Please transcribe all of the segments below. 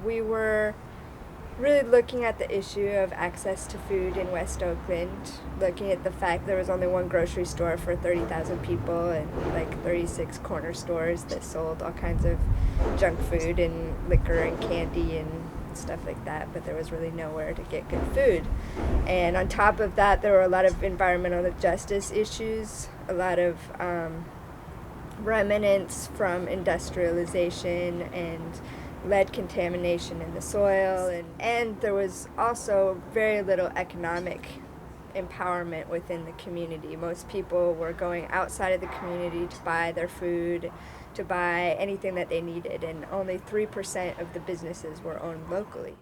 we were really looking at the issue of access to food in West Oakland, looking at the fact there was only one grocery store for 30,000 people and like 36 corner stores that sold all kinds of junk food and liquor and candy and stuff like that, but there was really nowhere to get good food. And on top of that, there were a lot of environmental justice issues, a lot of remnants from industrialization and lead contamination in the soil, and there was also very little economic empowerment within the community. Most people were going outside of the community to buy their food, to buy anything that they needed, and only 3% of the businesses were owned locally.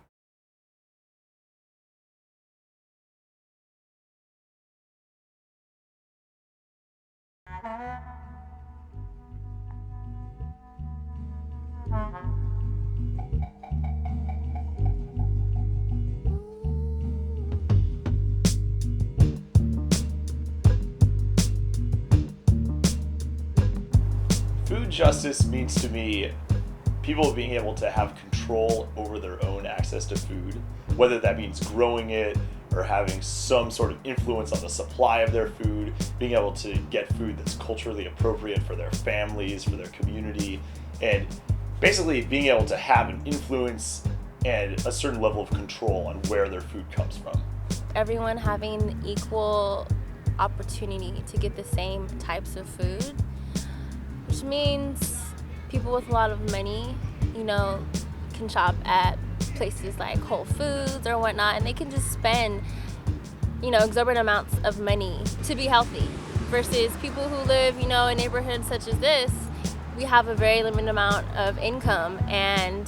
Food justice means to me people being able to have control over their own access to food, whether that means growing it or having some sort of influence on the supply of their food, being able to get food that's culturally appropriate for their families, for their community, and basically being able to have an influence and a certain level of control on where their food comes from. Everyone having equal opportunity to get the same types of food, which means people with a lot of money, can shop at places like Whole Foods or whatnot, and they can just spend, exorbitant amounts of money to be healthy. Versus people who live, in neighborhoods such as this, we have a very limited amount of income, and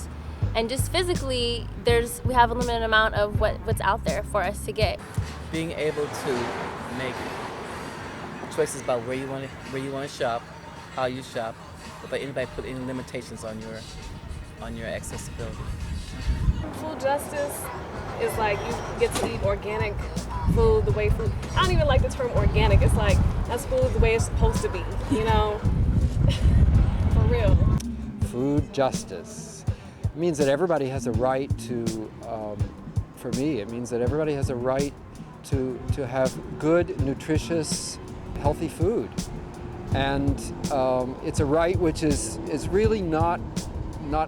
just physically, we have a limited amount of what's out there for us to get. Being able to make choices about where you want to shop, how you shop, without anybody put any limitations on your accessibility. Food justice is like you get to eat organic food the way food. I don't even like the term organic. It's like that's food the way it's supposed to be, for real. Food justice means that everybody has a right to, for me, it means that everybody has a right to have good, nutritious, healthy food. And it's a right which is really not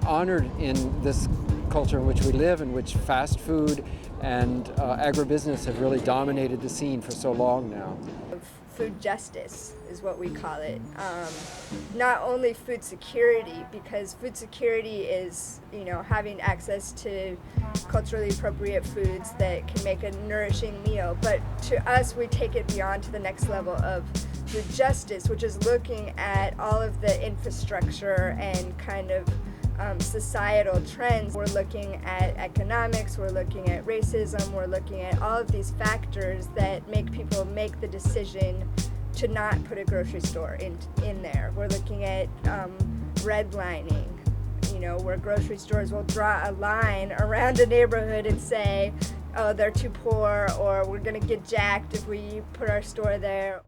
honored in this culture in which we live, in which fast food and agribusiness have really dominated the scene for so long now. Food justice is what we call it. Not only food security, because food security is, having access to culturally appropriate foods that can make a nourishing meal, but to us, we take it beyond to the next level of food justice, which is looking at all of the infrastructure and kind of societal trends. We're looking at economics, we're looking at racism, we're looking at all of these factors that make people make the decision to not put a grocery store in there. We're looking at redlining, where grocery stores will draw a line around a neighborhood and say, oh, they're too poor, or we're gonna get jacked if we put our store there.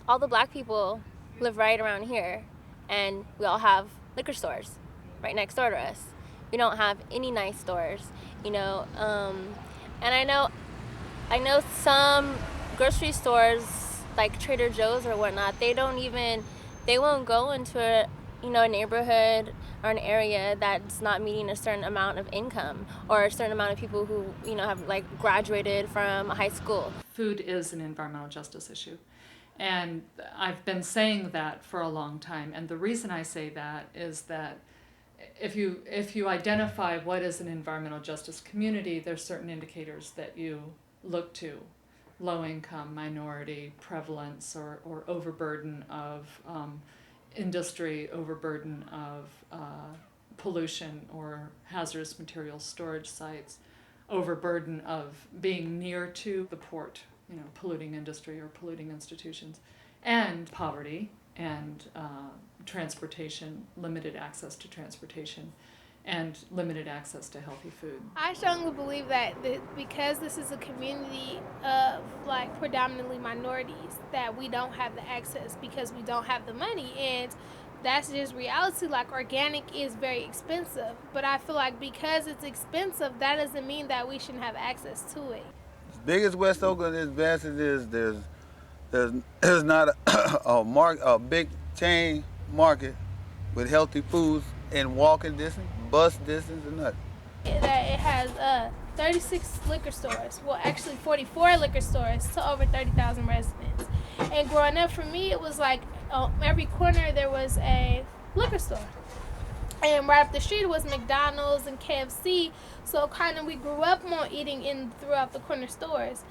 All the black people live right around here, and we all have liquor stores right next door to us. We don't have any nice stores, and I know some grocery stores like Trader Joe's or whatnot, they won't go into a neighborhood or an area that's not meeting a certain amount of income or a certain amount of people who, have like graduated from high school. Food is an environmental justice issue. And I've been saying that for a long time. And the reason I say that is that if you identify what is an environmental justice community, there's certain indicators that you look to. Low income, minority, prevalence, or overburden of industry, overburden of pollution or hazardous materials storage sites, overburden of being near to the port, polluting industry or polluting institutions, and poverty and transportation, limited access to transportation. and limited access to healthy food. I strongly believe that because this is a community of like predominantly minorities, that we don't have the access because we don't have the money, and that's just reality. Like, organic is very expensive, but I feel like because it's expensive, that doesn't mean that we shouldn't have access to it. As big as West Oakland is, vast as it is, there's not a big chain market with healthy foods in walking distance, bus distance, or nothing. That it has 36 liquor stores, well actually 44 liquor stores to over 30,000 residents. And growing up for me, it was like every corner there was a liquor store. And right up the street was McDonald's and KFC, so kind of we grew up more eating in throughout the corner stores.